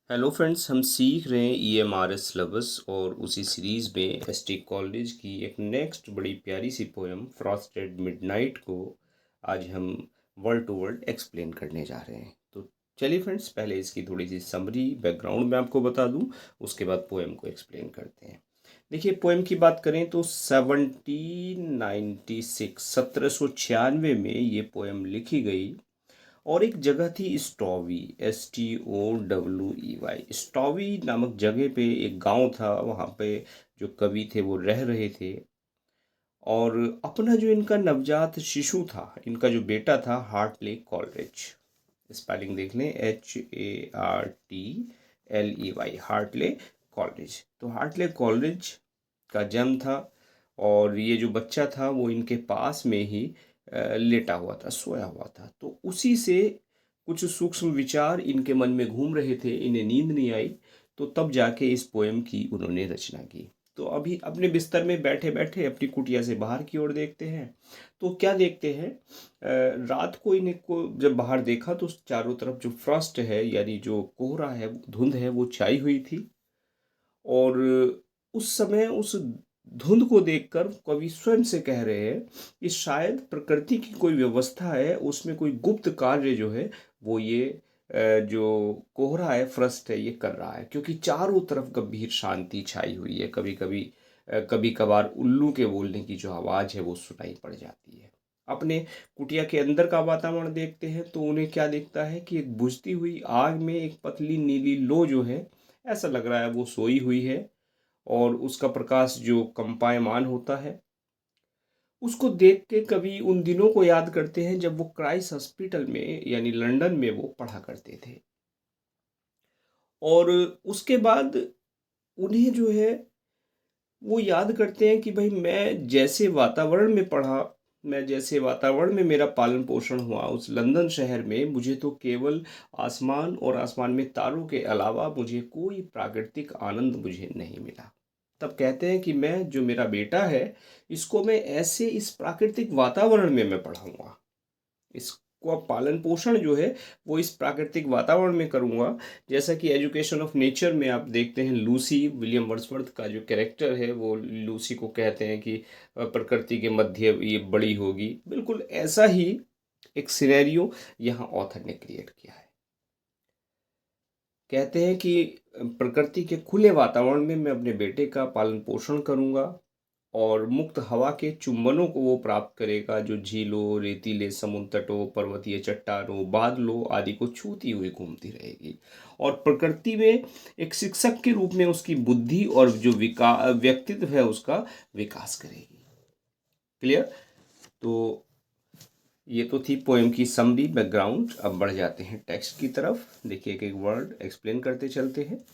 Hello friends, हम सीख रहे हैं EMRS सिलेबस और उसी सीरीज़ में ST कॉलेज की एक नेक्स्ट बड़ी प्यारी सी पोएम फ्रॉस्टेड मिडनाइट को आज हम वर्ड टू वर्ड एक्सप्लेन करने जा रहे हैं। तो चलिए फ्रेंड्स, पहले इसकी थोड़ी सी समरी बैकग्राउंड मैं आपको बता दूं, उसके बाद पोएम को एक्सप्लेन करते हैं। देखिए, पोएम की बात करें तो 1796 में ये पोएम लिखी गई और एक जगह थी स्टॉवी, STOWEY। स्टॉवी नामक जगह पे एक गांव था, वहाँ पे जो कवि थे वो रह रहे थे और अपना जो इनका नवजात शिशु था, इनका जो बेटा था, हार्टले कॉलरिज। स्पेलिंग देख लें, HARTLEY, हार्टले कॉलरिज। तो हार्टले कॉलरिज का जन्म था और ये जो बच्चा था वो इनके पास में ही लेटा हुआ था, सोया हुआ था। तो उसी से कुछ सूक्ष्म विचार इनके मन में घूम रहे थे, इन्हें नींद नहीं आई, तो तब जाके इस पोएम की उन्होंने रचना की। तो अभी अपने बिस्तर में बैठे बैठे अपनी कुटिया से बाहर की ओर देखते हैं, तो क्या देखते हैं, रात को इन्हें को जब बाहर देखा तो चारों तरफ जो फ्रॉस्ट है, यानी जो कोहरा है, धुंध है, वो छाई हुई थी। और उस समय उस धुंध को देखकर कवि स्वयं से कह रहे हैं कि शायद प्रकृति की कोई व्यवस्था है, उसमें कोई गुप्त कार्य जो है वो ये जो कोहरा है, फ्रस्ट है, ये कर रहा है, क्योंकि चारों तरफ गंभीर शांति छाई हुई है। कभी कभी कभी कभार उल्लू के बोलने की जो आवाज़ है वो सुनाई पड़ जाती है। अपने कुटिया के अंदर का वातावरण देखते हैं तो उन्हें क्या दिखता है कि एक बुझती हुई आग में एक पतली नीली लो जो है, ऐसा लग रहा है वो सोई हुई है और उसका प्रकाश जो कंपायमान होता है, उसको देख के कवि उन दिनों को याद करते हैं जब वो क्राइस्ट हॉस्पिटल में यानी लंदन में वो पढ़ा करते थे। और उसके बाद उन्हें जो है वो याद करते हैं कि भाई, मैं जैसे वातावरण में मेरा पालन पोषण हुआ उस लंदन शहर में, मुझे तो केवल आसमान और आसमान में तारों के अलावा मुझे कोई प्राकृतिक आनंद मुझे नहीं मिला। तब कहते हैं कि मैं, जो मेरा बेटा है, इसको मैं ऐसे इस प्राकृतिक वातावरण में मैं पढ़ाऊंगा, इसको पालन पोषण जो है वो इस प्राकृतिक वातावरण में करूँगा। जैसा कि एजुकेशन ऑफ नेचर में आप देखते हैं, लूसी, विलियम वर्ड्सवर्थ का जो कैरेक्टर है वो लूसी को कहते हैं कि प्रकृति के मध्य ये बड़ी होगी। बिल्कुल ऐसा ही एक सिनेरियो यहाँ ऑथर ने क्रिएट किया है। कहते हैं कि प्रकृति के खुले वातावरण में मैं अपने बेटे का पालन पोषण करूँगा और मुक्त हवा के चुंबनों को वो प्राप्त करेगा, जो झीलों, रेतीले समुद्र तटों, पर्वतीय चट्टानों, बादलों आदि को छूती हुई घूमती रहेगी। और प्रकृति में एक शिक्षक के रूप में उसकी बुद्धि और जो व्यक्तित्व है उसका विकास करेगी। क्लियर? तो ये तो थी पोएम की समरी, बैकग्राउंड। अब बढ़ जाते हैं टेक्स्ट की तरफ। देखिए, एक एक वर्ड एक्सप्लेन करते चलते हैं।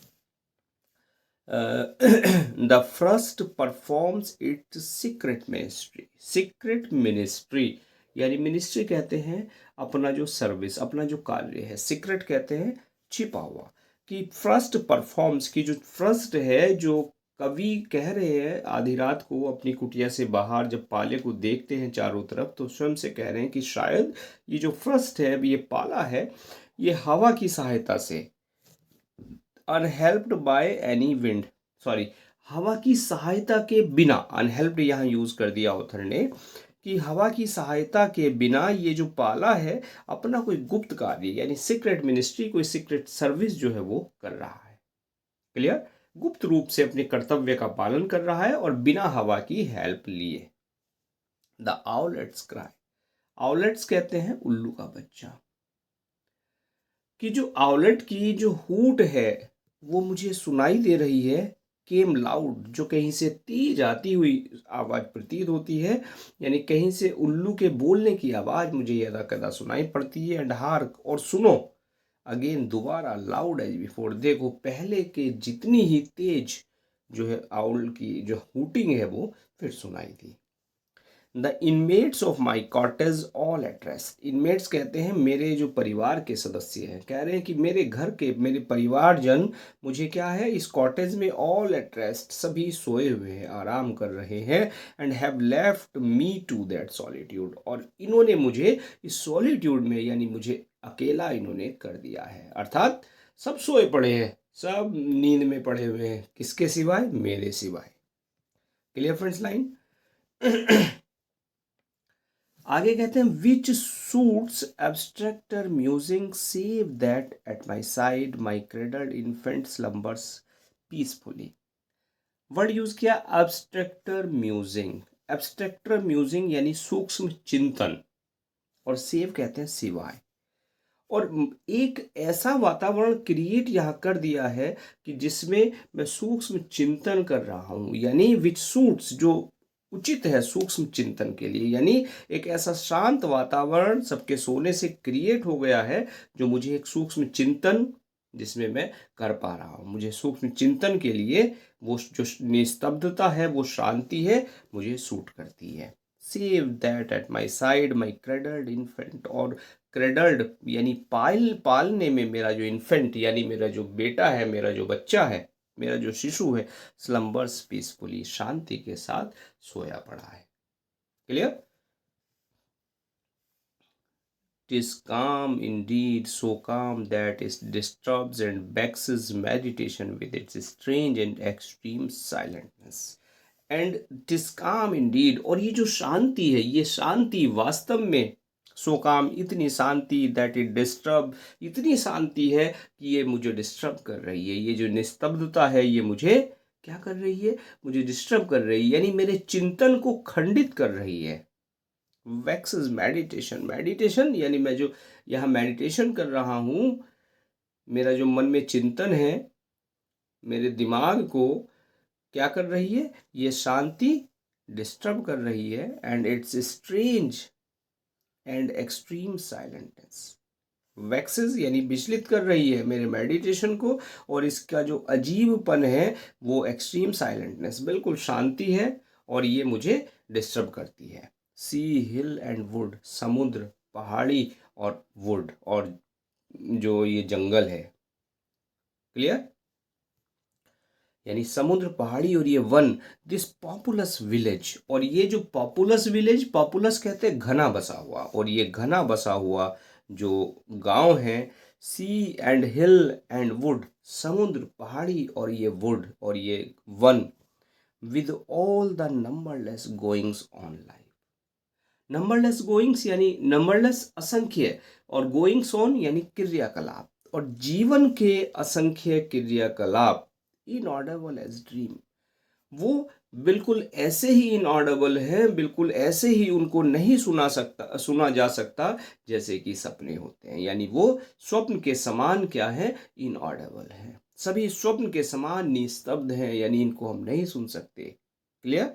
The first performs it's secret ministry. Secret ministry यानी मिनिस्ट्री कहते हैं अपना जो सर्विस, अपना जो कार्य है। सीक्रेट कहते हैं छिपा हुआ। कि फर्स्ट परफॉर्म्स की जो फर्स्ट है, जो कवि कह रहे हैं आधी रात को अपनी कुटिया से बाहर जब पाले को देखते हैं चारों तरफ, तो स्वयं से कह रहे हैं कि शायद ये जो फर्स्ट है, ये पाला है, ये हवा की सहायता से, unhelped by any wind, sorry, हवा की सहायता के बिना, अनहेल्प्ड यहाँ यूज कर दिया ऑथर ने, कि हवा की सहायता के बिना ये जो पाला है अपना कोई गुप्त कार्य यानी सीक्रेट मिनिस्ट्री, कोई सीक्रेट सर्विस जो है वो कर रहा है। क्लियर? गुप्त रूप से अपने कर्तव्य का पालन कर रहा है और बिना हवा की हेल्प लिए। The आउलेट्स cry. आउलेट्स कहते हैं उल्लू का बच्चा। कि जो आउलेट की जो हूट है वो मुझे सुनाई दे रही है, केम लाउड, जो कहीं से तेज आती हुई आवाज प्रतीत होती है, यानी कहीं से उल्लू के बोलने की आवाज मुझे यदा कदा सुनाई पड़ती है। एंड हार्क, और सुनो, अगेन, दोबारा, लाउड एज बिफोर, देखो पहले के जितनी ही तेज जो है आउल की जो हूटिंग है वो फिर सुनाई दी। The inmates of my cottage all at rest. Inmates कहते हैं मेरे जो परिवार के सदस्य हैं, कह रहे हैं कि मेरे घर के, मेरे परिवारजन मुझे क्या है, इस कॉटेज में ऑल एट रेस्ट, सभी सोए हुए हैं, आराम कर रहे हैं। And have left me to that solitude, और इन्होंने मुझे इस सॉलिट्यूड में, यानी मुझे अकेला इन्होंने कर दिया है। अर्थात सब सोए पड़े हैं, सब नींद में पड़े हुए हैं, किसके सिवाय? मेरे सिवाय। Clear friends line? आगे कहते हैं which suits abstruser musings save that at my side my cradled infant slumbers peacefully. Word use किया एब्स्ट्रैक्टर म्यूजिंग। एब्स्ट्रैक्टर म्यूजिंग यानी सूक्ष्म चिंतन, और सेव कहते हैं सिवाय। और एक ऐसा वातावरण क्रिएट यहाँ कर दिया है कि जिसमें मैं सूक्ष्म चिंतन कर रहा हूँ, यानी विच सूट्स, जो उचित है सूक्ष्म चिंतन के लिए, यानी एक ऐसा शांत वातावरण सबके सोने से क्रिएट हो गया है जो मुझे एक सूक्ष्म चिंतन जिसमें मैं कर पा रहा हूँ। मुझे सूक्ष्म चिंतन के लिए वो जो निस्तब्धता है, वो शांति है, मुझे सूट करती है। Save that at my side my cradled infant, और क्रेडल्ड यानी पालने में मेरा जो इन्फेंट यानी मेरा जो बेटा है, मेरा जो बच्चा है, मेरा जो शिशु है, स्लम्बर्स पीसफुली, शांति के साथ सोया पड़ा है। Clear? Tis calm indeed, so calm that it disturbs and vexes meditation with its strange and extreme silentness. And tis calm indeed, और ये जो शांति है, ये शांति वास्तव में सो काम, इतनी शांति दैट इट डिस्टर्ब, इतनी शांति है कि ये मुझे डिस्टर्ब कर रही है। ये जो निस्तब्धता है, ये मुझे क्या कर रही है? मुझे डिस्टर्ब कर रही है, यानी मेरे चिंतन को खंडित कर रही है। वैक्सेस मेडिटेशन, मेडिटेशन यानी मैं जो यहाँ मेडिटेशन कर रहा हूँ, मेरा जो मन में चिंतन है, मेरे दिमाग को क्या कर रही है? ये शांति डिस्टर्ब कर रही है। And it's strange and extreme silentness, vexes यानी विचलित कर रही है मेरे मेडिटेशन को, और इसका जो अजीबपन है वो एक्सट्रीम साइलेंटनेस, बिल्कुल शांति है, और ये मुझे डिस्टर्ब करती है। सी, हिल एंड वुड, समुद्र, पहाड़ी और वुड, और जो ये जंगल है। क्लियर? यानी समुद्र, पहाड़ी और ये वन, दिस पॉपुलस विलेज, और ये जो पॉपुलस विलेज, पॉपुलस कहते हैं घना बसा हुआ, और ये घना बसा हुआ जो गांव है, सी एंड हिल एंड वुड, समुद्र, पहाड़ी और ये वुड और ये one, with all the numberless goings on life. Numberless goings यानी नंबरलेस, असंख्य, और गोइंग्स ऑन यानी क्रियाकलाप, और जीवन के असंख्य क्रियाकलाप, इनऑडिबल एज ड्रीम, वो बिल्कुल ऐसे ही इनऑडिबल है, बिल्कुल ऐसे ही उनको नहीं सुना जा सकता जैसे कि सपने होते हैं। यानी वो स्वप्न के समान क्या है? इनऑडिबल है। सभी स्वप्न के समान निस्तब्ध हैं, यानी इनको हम नहीं सुन सकते। क्लियर?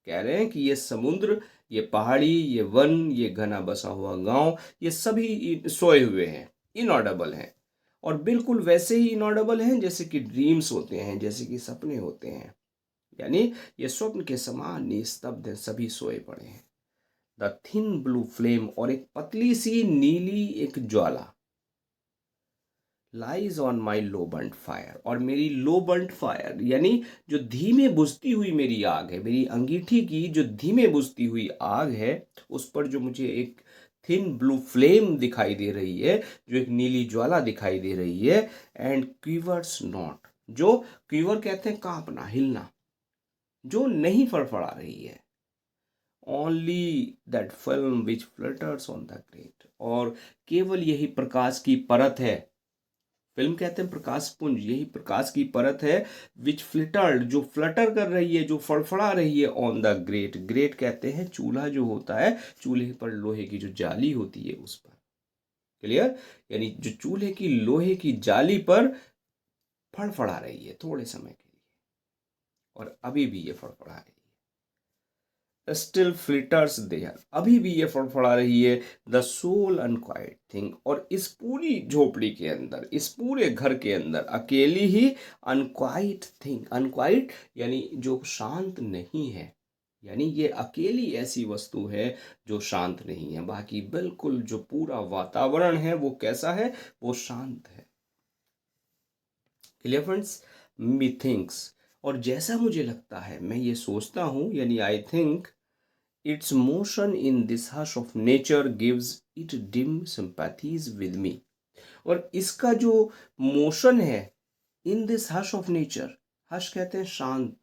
कह रहे हैं कि ये समुद्र, ये पहाड़ी, ये वन, ये घना बसा हुआ गांव, ये सभी सोए हुए हैं, इनऑडिबल हैं, और बिल्कुल वैसे ही इनऑडिबल हैं जैसे कि ड्रीम्स होते हैं, जैसे कि सपने होते हैं। यानी ये स्वप्न के समान निस्तब्ध हैं, सभी सोए पड़े हैं। द थिन ब्लू फ्लेम, और एक पतली सी नीली एक ज्वाला, lies on my low burnt fire, और मेरी लो बर्न्ट फायर यानी जो धीमे बुझती हुई मेरी आग है, मेरी अंगीठी की जो धीमे बुझती हुई आग है, उस पर जो मुझे एक थिन ब्लू फ्लेम दिखाई दे रही है, जो एक नीली ज्वाला दिखाई दे रही है। एंड क्वीवर्स नॉट, जो क्वीवर कहते हैं कांपना, हिलना, जो नहीं फड़फड़ा रही है। Only that film which flutters on the great, और केवल यही प्रकाश की परत है, फिल्म कहते हैं प्रकाश पुंज, यही प्रकाश की परत है, विच फ्लिटर्ड, जो फ्लटर कर रही है, जो फड़फड़ा रही है, ऑन द ग्रेट, ग्रेट कहते हैं चूल्हा जो होता है, चूल्हे पर लोहे की जो जाली होती है उस पर। क्लियर? यानी जो चूल्हे की लोहे की जाली पर फड़फड़ा रही है थोड़े समय के लिए, और अभी भी ये फड़फड़ा रही है। स्टिल फ्लिटर्स देयर, अभी भी ये फड़फड़ा रही है। द सोल अनक्वाइट थिंग, और इस पूरी झोपड़ी के अंदर, इस पूरे घर के अंदर अकेली ही अनक्वाइट थिंग, अनक्वाइट यानी जो शांत नहीं है, यानी ये अकेली ऐसी वस्तु है जो शांत नहीं है, बाकी बिल्कुल जो पूरा वातावरण है वो कैसा है? वो शांत है। Clear friends? मी थिंक्स, और जैसा मुझे लगता है, मैं ये सोचता हूँ, यानी I think, its motion in this hush of nature gives it dim sympathies with me, और इसका जो मोशन है, in this hush of nature, hush कहते हैं शांत,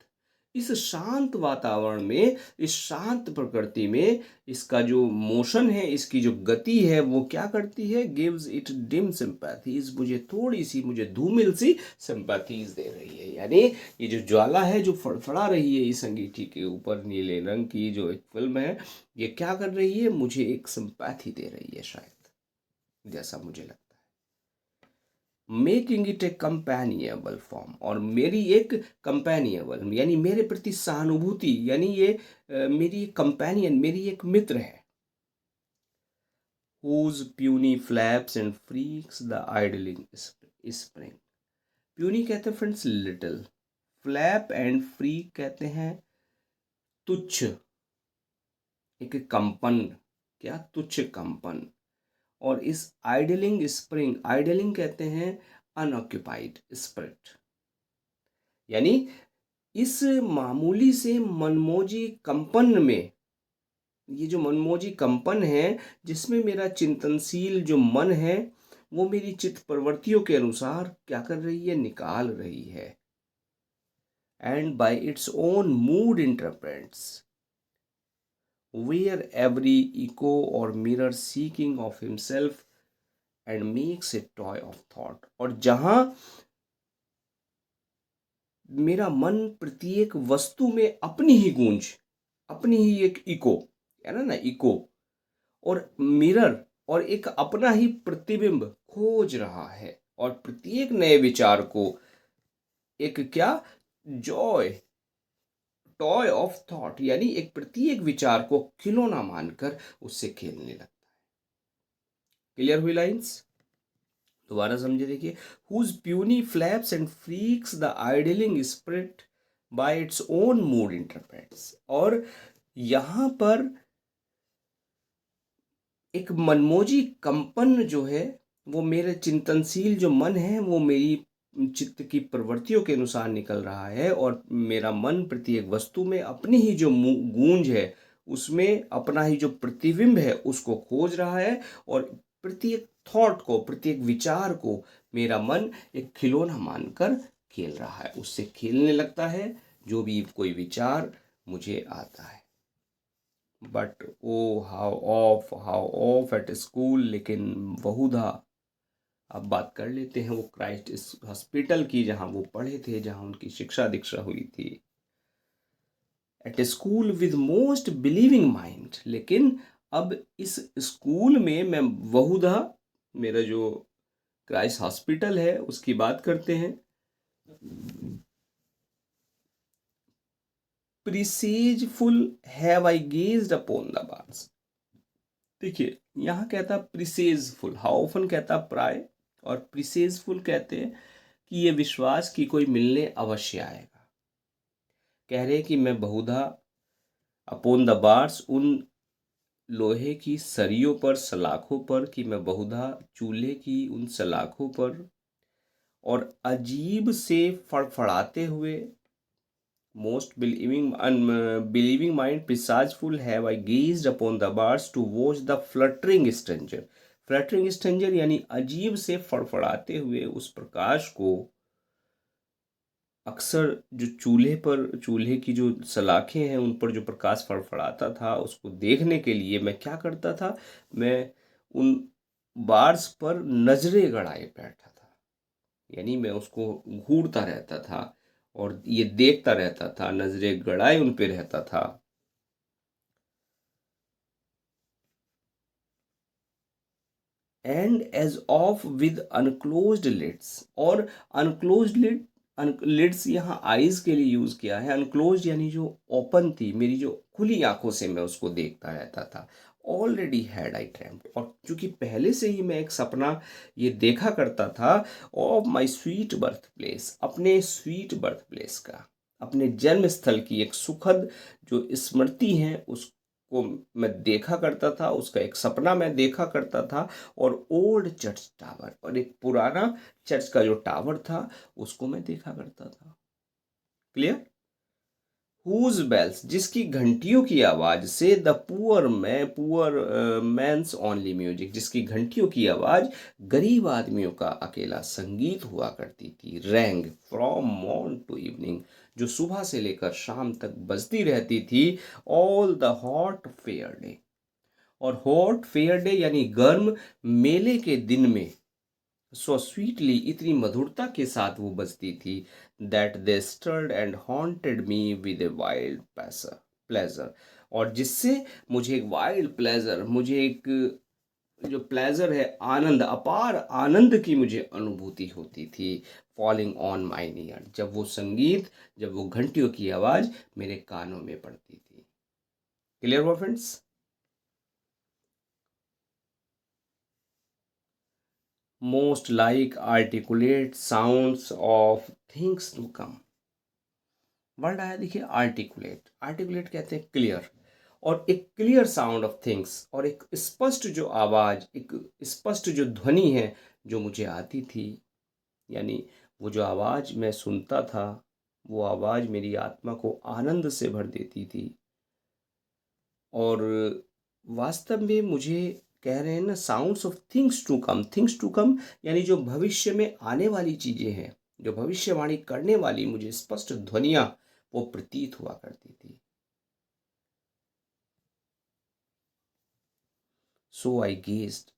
इस शांत वातावरण में, इस शांत प्रकृति में इसका जो मोशन है, इसकी जो गति है, वो क्या करती है, गिव्स इट डिम सिंपैथीज, मुझे थोड़ी सी, मुझे धूमिल सी सिंपैथीज दे रही है। यानी ये जो ज्वाला है जो फड़फड़ा रही है इस अंगीठी के ऊपर, नीले रंग की जो एक फिल्म है, ये क्या कर रही है, मुझे एक सिंपैथी दे रही है शायद, जैसा मुझे लगता है। मेकिंग इट ए कंपेनिएबल फॉर्म, और मेरी एक कंपेनिएबल यानी मेरे प्रति सहानुभूति, यानी ये मेरी कंपेनियन, मेरी एक मित्र है। whose puny flaps and freaks the idling spring, puny कहते हैं friends little, flap and freak कहते हैं तुच्छ, एक कंपन, क्या, तुच्छ कंपन। और इस आइडलिंग स्प्रिंग, आइडलिंग कहते हैं अनऑक्यूपाइड स्पिरिट, यानी इस मामूली से मनमोजी कंपन में, ये जो मनमोजी कंपन है जिसमें मेरा चिंतनशील जो मन है वो मेरी चित्त प्रवृत्तियों के अनुसार क्या कर रही है, निकाल रही है। And bye its own mood interprets where every echo or mirror seeking of himself and makes a toy of thought, और जहां मेरा मन प्रत्येक वस्तु में अपनी ही गूंज, अपनी ही एक इको, है ना इको, और मिरर, और एक अपना ही प्रतिबिंब खोज रहा है, और प्रत्येक नए विचार को एक क्या, जॉय, टॉय ऑफ थॉट, यानी एक प्रत्येक विचार को खिलौना मानकर उससे खेलने लगता है। क्लियर हुई लाइंस? दोबारा समझे, देखिए, whose puny flaps and freaks the idling spirit by its own mood interprets, और यहां पर एक मनमोजी कंपन जो है वो मेरे चिंतनशील जो मन है वो मेरी चित्त की प्रवृत्तियों के अनुसार निकल रहा है, और मेरा मन प्रत्येक वस्तु में अपनी ही जो गूंज है उसमें अपना ही जो प्रतिबिंब है उसको खोज रहा है, और प्रत्येक थॉट को, प्रत्येक विचार को मेरा मन एक खिलौना मानकर खेल रहा है, उससे खेलने लगता है जो भी कोई विचार मुझे आता है। But oh how oft at school, लेकिन बहुधा, अब बात कर लेते हैं वो क्राइस्ट इस हॉस्पिटल की जहाँ वो पढ़े थे, जहाँ उनकी शिक्षा दीक्षा हुई थी। At school with most believing mind, लेकिन अब इस स्कूल में मैं बहुधा, मेरा जो क्राइस्ट हॉस्पिटल है उसकी बात करते हैं। Presageful have I gazed upon the bars, देखिए यहाँ कहता प्रिसेजफुल, हाउ ऑफन कहता प्राय, और प्रिसेजफुल कहते हैं कि ये विश्वास की कोई मिलने अवश्य आएगा। कह रहे कि मैं बहुधा अपॉन द बार्स, उन लोहे की सरियों पर, सलाखों पर, कि मैं बहुधा चूल्हे की उन सलाखों पर, और अजीब से फड़फड़ाते हुए, most believing mind presageful have I gazed upon the bars to watch the fluttering stranger, fluttering stranger यानी अजीब से फड़फड़ाते हुए उस प्रकाश को, अक्सर जो चूल्हे पर, चूल्हे की जो सलाखें हैं उन पर जो प्रकाश फड़फड़ाता था उसको देखने के लिए मैं क्या करता था, मैं उन बार्स पर नजरें गड़ाए बैठा था, यानी मैं उसको घूरता रहता था और ये देखता रहता था, नजरें गड़ाए उन पे रहता था। And as oft with unclosed lids, और अनक्लोज्ड लिड्स यहाँ आईज के लिए यूज किया है, अनक्लोज्ड यानी जो ओपन थी, मेरी जो खुली आंखों से मैं उसको देखता रहता था। ऑलरेडी हैड आई ड्रीम्ड, और चूंकि पहले से ही मैं एक सपना ये देखा करता था, of my sweet birth place, अपने स्वीट बर्थ प्लेस का, अपने जन्म स्थल की एक सुखद जो स्मृति है उसको मैं देखा करता था, उसका एक सपना मैं देखा करता था। और ओल्ड चर्च टावर, और एक पुराना चर्च का जो टावर था उसको मैं देखा करता था। क्लियर? हुज बेल्स, जिसकी घंटियों की आवाज से the poor man's only music, जिसकी घंटियों की आवाज गरीब आदमियों का अकेला संगीत हुआ करती थी। Rang from morn to evening, जो सुबह से लेकर शाम तक बजती रहती थी। All the hot fair day, और हॉट फेयर डे यानी गर्म मेले के दिन में सो स्वीटली, इतनी मधुरता के साथ वो बजती थी। That they stirred and haunted me with a wild pleasure, और जिससे मुझे एक वाइल्ड प्लेजर, मुझे एक जो प्लेजर है, आनंद, अपार आनंद की मुझे अनुभूति होती थी। फॉलिंग ऑन माई ईयर, जब वो संगीत, जब वो घंटियों की आवाज मेरे कानों में पड़ती थी। क्लियर हुआ friends? Most like articulate sounds of things to come. Word आया देखिए आर्टिकुलेट। आर्टिकुलेट कहते हैं क्लियर, और एक क्लियर साउंड ऑफ थिंग्स, और एक स्पष्ट जो आवाज़, एक स्पष्ट जो ध्वनि है जो मुझे आती थी, यानी वो जो आवाज़ मैं सुनता था, वो आवाज़ मेरी आत्मा को आनंद से भर देती थी। और वास्तव में मुझे कह रहे हैं ना, sounds of things to come, things to come यानी जो भविष्य में आने वाली चीज़ें हैं, जो भविष्यवाणी करने वाली मुझे स्पष्ट ध्वनियाँ वो प्रतीत हुआ करती थी। So I gazed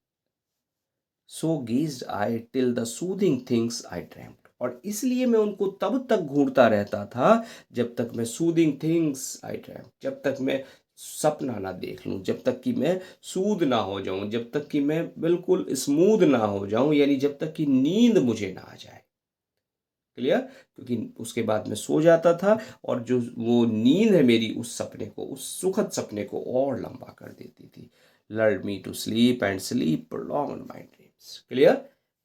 so gazed I till the soothing things I dreamed, और इसलिए मैं उनको तब तक घूरता रहता था जब तक मैं सूदिंग थिंग्स आई ड्रीम्ड, जब तक मैं सपना ना देख लूं, जब तक कि मैं सूद ना हो जाऊं, जब तक कि मैं बिल्कुल स्मूद ना हो जाऊं, यानी जब तक कि नींद मुझे ना आ जाए। क्लियर? क्योंकि उसके बाद मैं सो जाता था, और जो वो नींद है मेरी, उस सपने को, उस सुखद सपने को और लंबा कर देती थी। Learn me to sleep and sleep prolong my dreams. Clear?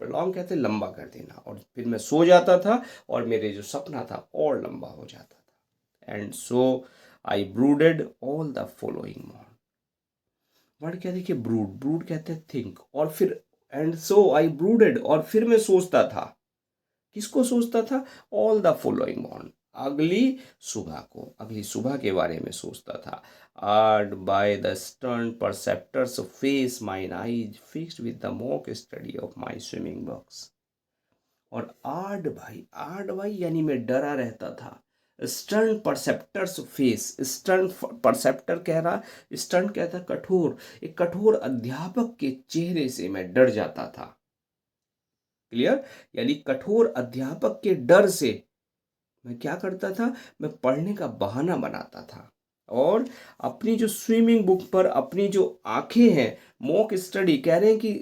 Prolong कहते हैं लंबा कर देना, और फिर मैं सो जाता था और मेरे जो सपना था और लंबा हो जाता था। And so I brooded all the following morning. Word क्या देखिए, ब्रूड, ब्रूड कहते हैं थिंक, और फिर एंड सो आई ब्रूडेड, और फिर मैं सोचता था। किसको सोचता था? ऑल द फॉलोइंग मॉर्निंग, अगली सुबह को, अगली सुबह के बारे में सोचता था। Awed by the stern preceptor's face mine eyes fixed with the mock study of my swimming box. और आर्ड भाई यानी मैं डरा रहता था। Stern preceptor's face, stern preceptor कह रहा, स्टर्न कहता कठोर, एक कठोर अध्यापक के चेहरे से मैं डर जाता था। क्लियर? यानी कठोर अध्यापक के डर से मैं क्या करता था? मैं पढ़ने का बहाना बनाता था, और अपनी जो स्विमिंग बुक पर अपनी जो आंखें हैं, मॉक स्टडी कह रहे हैं कि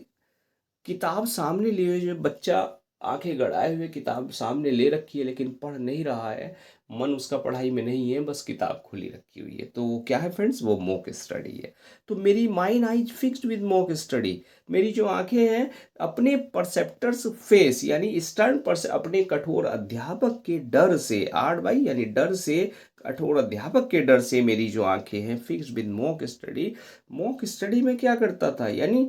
किताब सामने लिए हुए जो बच्चा आंखें गड़ाए हुए किताब सामने ले रखी है लेकिन पढ़ नहीं रहा है, मन उसका पढ़ाई में नहीं है, बस किताब खुली रखी हुई है, तो वो क्या है फ्रेंड्स? वो मॉक स्टडी है। तो मेरी mind eyes fixed with mock study, मेरी जो आंखें हैं अपने परसेप्टर्स फेस यानी स्टर्न पर अपने कठोर अध्यापक के डर से, आर्ट भाई यानी डर से, कठोर अध्यापक के डर से मेरी जो आंखें हैं fixed with mock study. Mock study में क्या करता था? यानी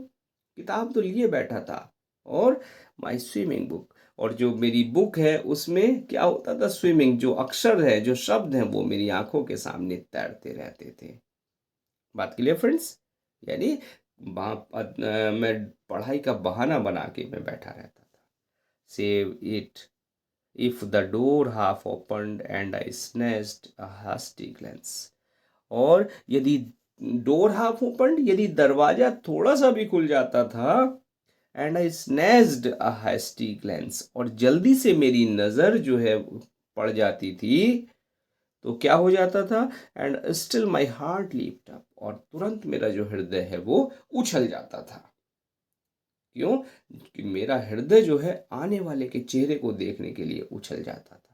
किताब तो लिए बैठा था, और माई स्विमिंग बुक, और जो मेरी बुक है उसमें क्या होता था? स्विमिंग, जो अक्षर है, जो शब्द हैं, वो मेरी आंखों के सामने तैरते रहते थे। बात क्लियर फ्रेंड्स? यानी मैं पढ़ाई का बहाना बना के मैं बैठा रहता था। Save it if the door half opened and I snatched a hasty glance, और यदि डोर हाफ ओपन, यदि दरवाजा थोड़ा सा भी खुल जाता था, and I snatched a hasty glance, और जल्दी से मेरी नज़र जो है पड़ जाती थी, तो क्या हो जाता था? And still my heart leaped up, और तुरंत मेरा जो हृदय है वो उछल जाता था। क्यों? कि मेरा हृदय जो है आने वाले के चेहरे को देखने के लिए उछल जाता था।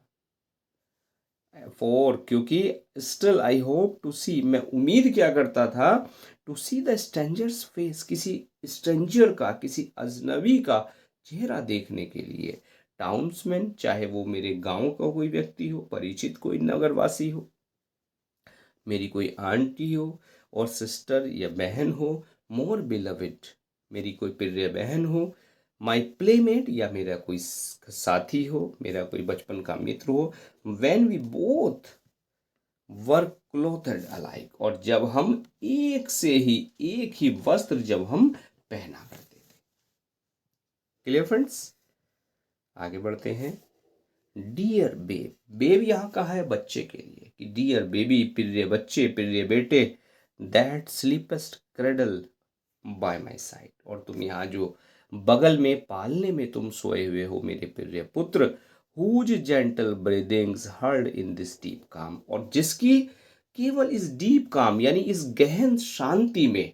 क्योंकि still I hope to see, मैं उम्मीद क्या करता था? To see the stranger's face, किसी स्ट्रेंजर का, किसी अजनबी का चेहरा देखने के लिए। टाउन्समैन, चाहे वो मेरे गांव का कोई व्यक्ति हो, परिचित कोई नगरवासी हो, मेरी कोई आंटी हो, और सिस्टर या बहन हो, मोर बिलविड, मेरी कोई प्रिय बहन हो, माई प्लेमेट या मेरा कोई साथी हो, मेरा कोई बचपन का मित्र हो, when we both were clothed alike, और जब हम एक ही वस्त्र जब हम पहना करते थे। क्लियर फ्रेंड्स, आगे बढ़ते हैं। डियर बेब, बेब यहाँ कहा है बच्चे के लिए कि डियर बेबी, प्रिय बच्चे, प्रिय बेटे, that sleepest cradled by my side, और तुम यहाँ जो बगल में पालने में तुम सोए हुए हो मेरे प्रिय पुत्र, whose gentle breathings heard in this deep calm, और जिसकी केवल इस डीप काम यानी इस गहन शांति में,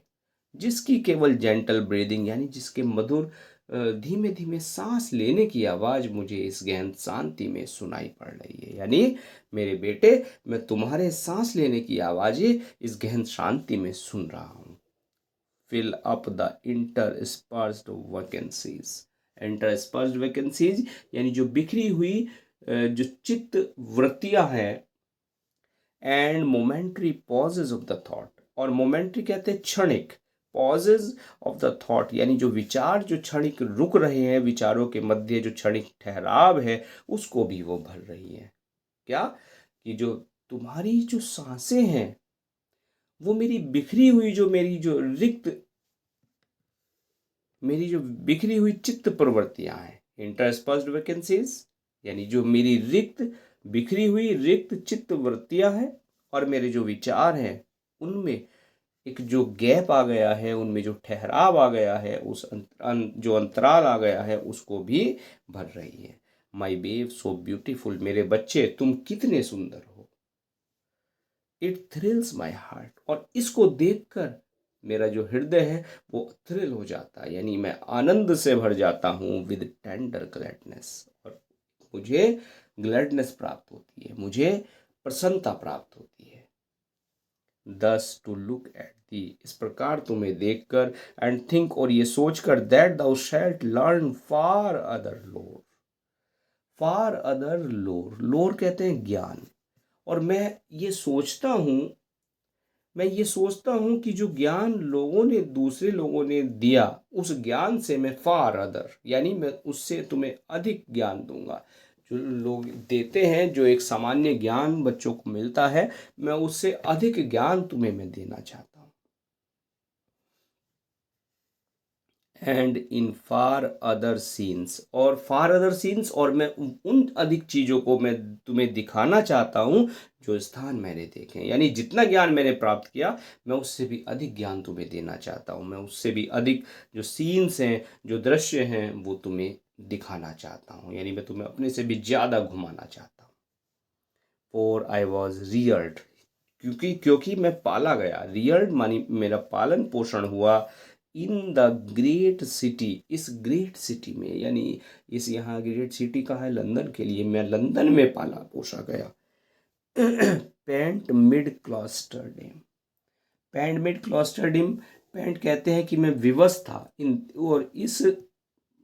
जिसकी केवल जेंटल ब्रीदिंग यानी जिसके मधुर धीमे धीमे सांस लेने की आवाज़ मुझे इस गहन शांति में सुनाई पड़ रही है। यानी मेरे बेटे, मैं तुम्हारे सांस लेने की आवाज़ें इस गहन शांति में सुन रहा हूँ। Fill up the interspersed vacancies, interspersed vacancies यानी जो बिखरी हुई जो चित्त वृत्तियाँ हैं, and momentary pauses of the thought, और मोमेंट्री कहते हैं क्षणिक, पॉजेज ऑफ द थॉट यानी जो विचार जो क्षणिक रुक रहे हैं, विचारों के मध्य जो क्षणिक ठहराव है उसको भी वो भर रही है। क्या कि जो तुम्हारी जो सांसें हैं वो मेरी बिखरी हुई जो मेरी जो बिखरी हुई चित्त प्रवृत्तियां हैं, इंटरस्पर्स्ड वैकेंसीज यानी जो मेरी बिखरी हुई रिक्त चित्त वृत्तियां हैं, और मेरे जो विचार हैं उनमें एक जो गैप आ गया है, उनमें जो ठहराव आ गया है, जो अंतराल आ गया है उसको भी भर रही है। माई बेब सो ब्यूटीफुल, मेरे बच्चे तुम कितने सुंदर हो। इट थ्रिल्स माई हार्ट, और इसको देखकर मेरा जो हृदय है वो थ्रिल हो जाता है, यानी मैं आनंद से भर जाता हूँ। विद टेंडर ग्लैडनेस, और मुझे ग्लैडनेस प्राप्त होती है, मुझे प्रसन्नता प्राप्त होती है। दस टू लुक एट दी, इस प्रकार तुम्हें देखकर, एंड थिंक, और ये सोचकर, that thou shalt learn far other lore, far other लोर, लोर कहते हैं ज्ञान, और मैं ये सोचता हूँ कि जो ज्ञान दूसरे लोगों ने दिया, उस ज्ञान से मैं फार अदर यानी मैं उससे तुम्हें अधिक ज्ञान दूंगा। जो लोग देते हैं, जो एक सामान्य ज्ञान बच्चों को मिलता है, मैं उससे अधिक ज्ञान तुम्हें मैं देना चाहता हूँ। And in far other scenes, और फार अदर सीन्स, और मैं उन अधिक चीज़ों को मैं तुम्हें दिखाना चाहता हूँ जो स्थान मैंने देखे हैं। यानी जितना ज्ञान मैंने प्राप्त किया, मैं उससे भी अधिक ज्ञान तुम्हें देना चाहता हूँ, मैं उससे भी अधिक जो सीन्स हैं, जो दृश्य हैं, वो तुम्हें दिखाना चाहता हूँ, यानी मैं तुम्हें अपने से भी ज़्यादा घुमाना चाहता हूँ। फॉर आई वॉज रियर्ड, क्योंकि मैं पाला गया, रियर्ड मानी मेरा पालन पोषण हुआ, इन द ग्रेट सिटी, इस ग्रेट सिटी में, यानी इस यहाँ ग्रेट सिटी का है लंदन के लिए, मैं लंदन में पाला पोषा गया। Pent mid cloisters dim, pent mid cloisters dim, pent कहते हैं कि मैं विवश था इन, और इस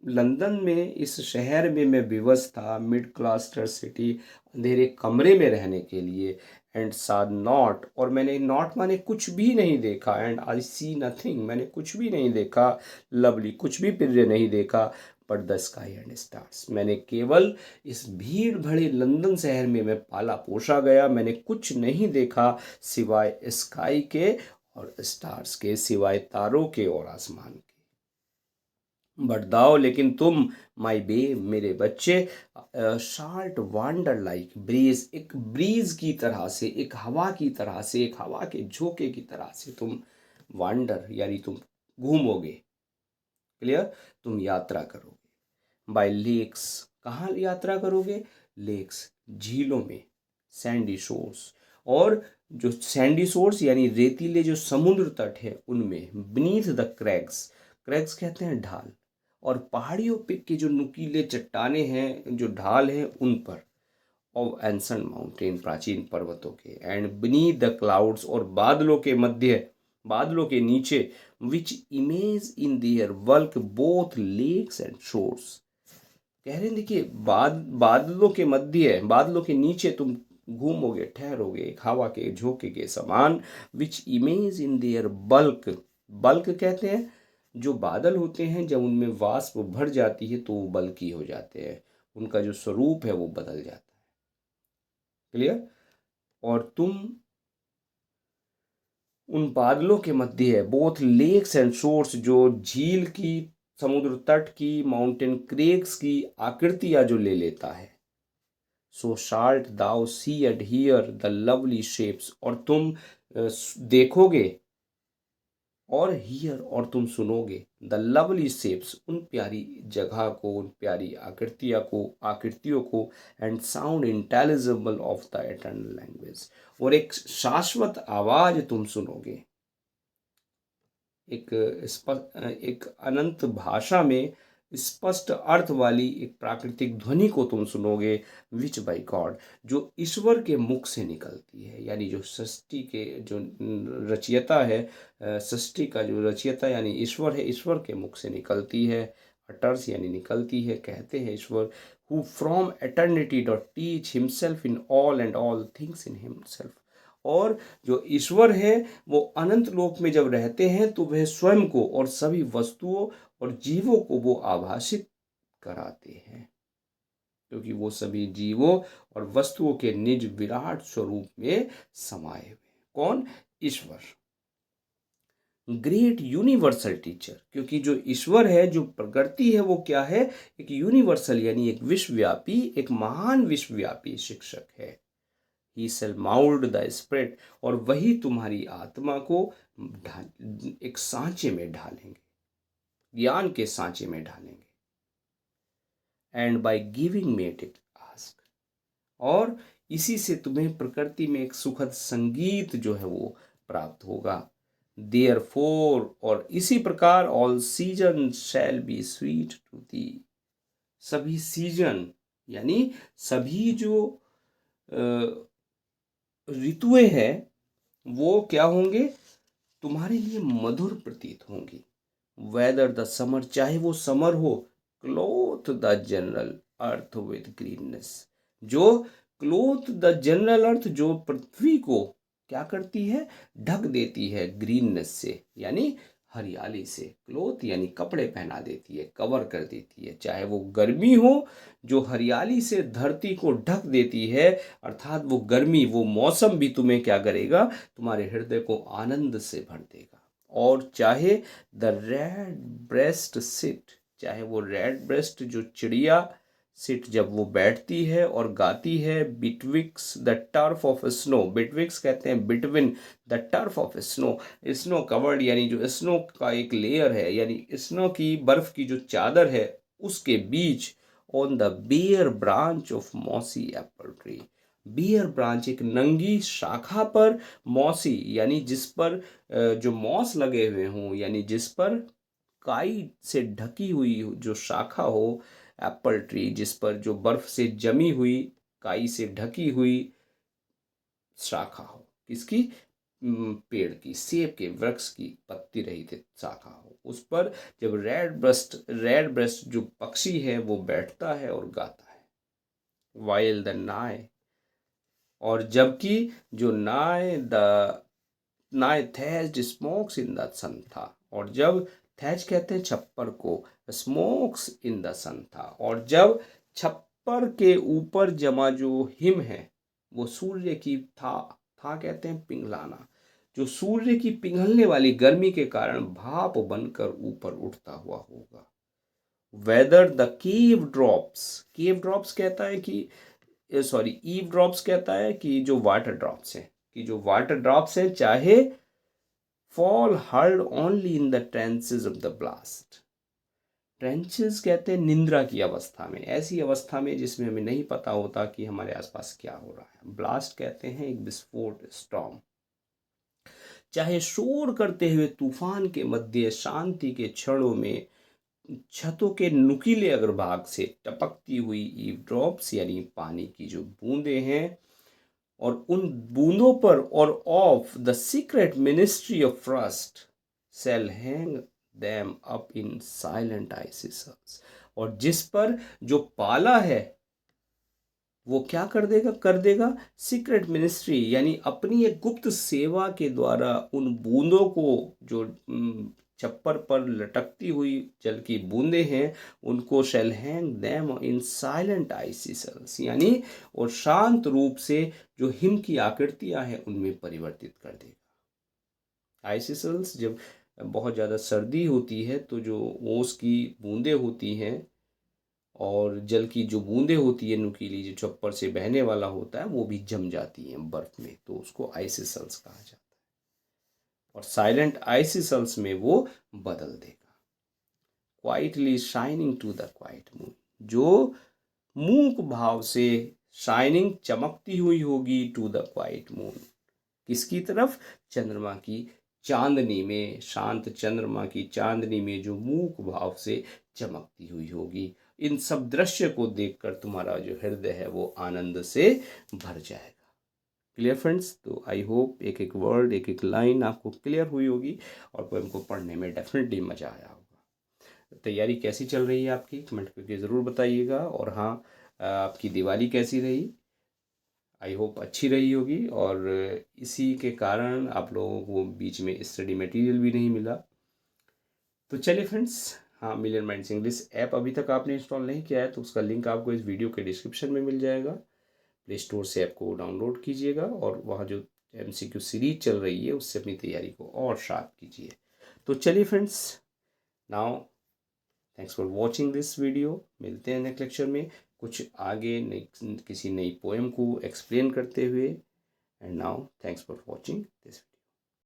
लंदन में, इस शहर में मैं विवश था, मिड क्लास्टर सिटी, अंधेरे कमरे में रहने के लिए। एंड सा नॉट, और मैंने नॉट माने कुछ भी नहीं देखा, एंड आई सी नथिंग, मैंने कुछ भी नहीं देखा, लवली कुछ भी प्रिय नहीं देखा, but the sky and stars, मैंने केवल इस भीड़ भरे लंदन शहर में मैं पाला पोषा गया, मैंने कुछ नहीं देखा सिवाय स्काई के और स्टार्स के, सिवाय तारों के और आसमान के। बट दाओ, लेकिन तुम, माई बे, मेरे बच्चे, शार्ट वांडर लाइक ब्रीज, एक ब्रीज की तरह से, एक हवा की तरह से, एक हवा के झोंके की तरह से तुम वांडर यानी तुम घूमोगे। क्लियर, तुम यात्रा करोगे। बाय लेक्स, कहाँ यात्रा करोगे? लेक्स, झीलों में, सैंडी शोर्स, और जो सैंडी शोर्स यानी रेतीले जो समुद्र तट है उनमें, बीनीथ द क्रैग्स, क्रैग्स कहते हैं ढाल, और पहाड़ियों पे के जो नुकीले चट्टाने हैं, जो ढाल हैं उन पर, ऑफ एंसेंट माउंटेन, प्राचीन पर्वतों के, एंड बीनीथ द क्लाउड्स, और बादलों के मध्य, बादलों के नीचे, which image in their bulk both lakes and shores, कह रहे हैं देखिए, बादलों के मध्य, बादलों के नीचे तुम घूमोगे, ठहरोगे एक हवा के झोंके के समान। Which image in their bulk, bulk कहते हैं जो बादल होते हैं, जब उनमें वाष्प भर जाती है तो वो बल्की हो जाते हैं, उनका जो स्वरूप है वो बदल जाता है। क्लियर, और तुम उन बादलों के मध्य है। बोथ लेक्स एंड शोर्स, जो झील की, समुद्र तट की, माउंटेन क्रेक्स की आकृतियां जो ले लेता है। So shalt thou see and hear the lovely shapes, और तुम देखोगे और हियर, और तुम सुनोगे द लवली शेप्स, उन प्यारी जगह को, उन प्यारी आकृतियों को and sound intelligible of the eternal language, और एक शाश्वत आवाज तुम सुनोगे, एक अनंत भाषा में स्पष्ट अर्थ वाली एक प्राकृतिक ध्वनि को तुम सुनोगे, विच बाय गॉड, जो ईश्वर के मुख से निकलती है, यानी जो सृष्टि के जो रचयिता है, सृष्टि का जो रचयिता यानी ईश्वर है, ईश्वर के मुख से निकलती है। अटर्स यानी निकलती है, कहते हैं ईश्वर, who from eternity doth teach himself in all and all things in himself, और जो ईश्वर है वो अनंत लोक में जब रहते हैं तो वह स्वयं को और सभी वस्तुओं और जीवों को वो आभाषित कराते हैं, क्योंकि वो सभी जीवों और वस्तुओं के निज विराट स्वरूप में समाये हुए। कौन? ईश्वर, ग्रेट यूनिवर्सल टीचर, क्योंकि जो ईश्वर है, जो प्रकृति है, वो क्या है? एक यूनिवर्सल यानी एक विश्वव्यापी, एक महान विश्वव्यापी शिक्षक है। ही शैल माउल्ड द स्पिरिट, और वही तुम्हारी आत्मा को एक सांचे में ढालेंगे, ज्ञान के सांचे में ढालेंगे। And by giving make it ask, और इसी से तुम्हें प्रकृति में एक सुखद संगीत जो है वो प्राप्त होगा। देयर फोर, और इसी प्रकार all season shall be sweet to thee, सभी सीजन यानी सभी जो ऋतुएं हैं वो क्या होंगे? तुम्हारे लिए मधुर प्रतीत होंगी। वेदर द समर, चाहे वो समर हो, cloth the general earth with greenness, जो क्लोथ द जनरल अर्थ, जो पृथ्वी को क्या करती है? ढक देती है ग्रीननेस से, यानी हरियाली से। क्लोथ यानी कपड़े पहना देती है, कवर कर देती है। चाहे वो गर्मी हो, जो हरियाली से धरती को ढक देती है, अर्थात वो गर्मी, वो मौसम भी तुम्हें क्या करेगा? तुम्हारे हृदय को आनंद से भर देगा। और चाहे द रेड ब्रेस्ट सिट, चाहे वो रेड ब्रेस्ट जो चिड़िया सिट, जब वो बैठती है और गाती है, बिटविक्स द टर्फ ऑफ स्नो, बिटविक्स कहते हैं between the turf of snow, snow covered यानी जो स्नो का एक लेयर है, यानी स्नो की बर्फ की जो चादर है उसके बीच, on the bare branch of mossy apple tree, bare branch एक नंगी शाखा पर, मॉसी यानी जिस पर जो मॉस लगे हुए हों, यानी जिस पर काई से ढकी हुई जो शाखा हो, एप्पल ट्री जिस पर जो बर्फ से जमी हुई, काई से ढकी हुई शाखा हो, किसकी? पेड़ की, सेब के वृक्ष की पत्ती रहित शाखा हो, उस पर जब रेड ब्रेस्ट जो पक्षी है वो बैठता है और गाता है। वाइल द नाय, और जबकि जो नाय थैज्ड स्मोक्स इन द सन था, और जब थैज कहते हैं छप्पर को, स्मोक्स इन द सन था, और जब छप्पर के ऊपर जमा जो हिम है वो सूर्य की था कहते हैं पिघलाना, जो सूर्य की पिघलने वाली गर्मी के कारण भाप बनकर ऊपर उठता हुआ होगा। वेदर द केव ड्रॉप्स कहता है कि सॉरी ईव ड्रॉप्स कहता है कि जो वाटर ड्रॉप्स हैं, कि जो वाटर ड्रॉप्स हैं चाहे fall heard only in the trenches of the blast, trenches कहते हैं निंद्रा की अवस्था में, ऐसी अवस्था में जिसमें हमें नहीं पता होता कि हमारे आसपास क्या हो रहा है। ब्लास्ट कहते हैं एक विस्फोट, स्टॉर्म। चाहे शोर करते हुए तूफान के मध्य शांति के क्षणों में छतों के नुकीले अग्रभाग से टपकती हुई ईव ड्रॉप्स यानी पानी की जो बूंदें हैं, और उन बूंदों पर और of the secret ministry of frost shall hang them up in silent आइसिस, और जिस पर जो पाला है वो क्या कर देगा सीक्रेट मिनिस्ट्री यानी अपनी एक गुप्त सेवा के द्वारा उन बूंदों को जो छप्पर पर लटकती हुई जल की बूंदें हैं उनको shall hang them in silent icicles, यानी और शांत रूप से जो हिम की आकृतियां हैं उनमें परिवर्तित कर देगा। आइसिसल्स, जब बहुत ज़्यादा सर्दी होती है तो जो ओस की बूंदें होती हैं और जल की जो बूंदें होती है नुकीली, जो छप्पर से बहने वाला होता है, वो भी जम जाती हैं बर्फ में, तो उसको आइसिसल्स कहा जाता है। और साइलेंट आइसिसल्स में वो बदल देगा। Quietly shining to the quiet moon, जो मूक भाव से शाइनिंग चमकती हुई होगी टू द क्वाइट मून, किसकी तरफ? चंद्रमा की चांदनी में, शांत चंद्रमा की चांदनी में जो मूक भाव से चमकती हुई होगी। इन सब दृश्य को देखकर तुम्हारा जो हृदय है वो आनंद से भर जाएगा। Clear friends? तो आई होप एक एक वर्ड, एक एक लाइन आपको क्लियर हुई होगी और पोएम को पढ़ने में डेफिनेटली मज़ा आया होगा। तैयारी कैसी चल रही है आपकी, कमेंट करके ज़रूर बताइएगा। और हाँ, आपकी दिवाली कैसी रही? आई होप अच्छी रही होगी। और इसी के कारण आप लोगों को बीच में स्टडी मटेरियल भी नहीं मिला। तो चलिए फ्रेंड्स, हाँ, मिलियन माइंड्स इंग्लिश ऐप अभी तक आपने इंस्टॉल नहीं किया है तो उसका लिंक आपको इस वीडियो के डिस्क्रिप्शन में मिल जाएगा। प्ले स्टोर से ऐप को डाउनलोड कीजिएगा और वहाँ जो MCQ सीरीज चल रही है उससे अपनी तैयारी को और शार्प कीजिए। तो चलिए friends, now thanks for watching this video. मिलते हैं नेक्स्ट लेक्चर में कुछ आगे किसी नई पोएम को एक्सप्लेन करते हुए। And now thanks for watching this video.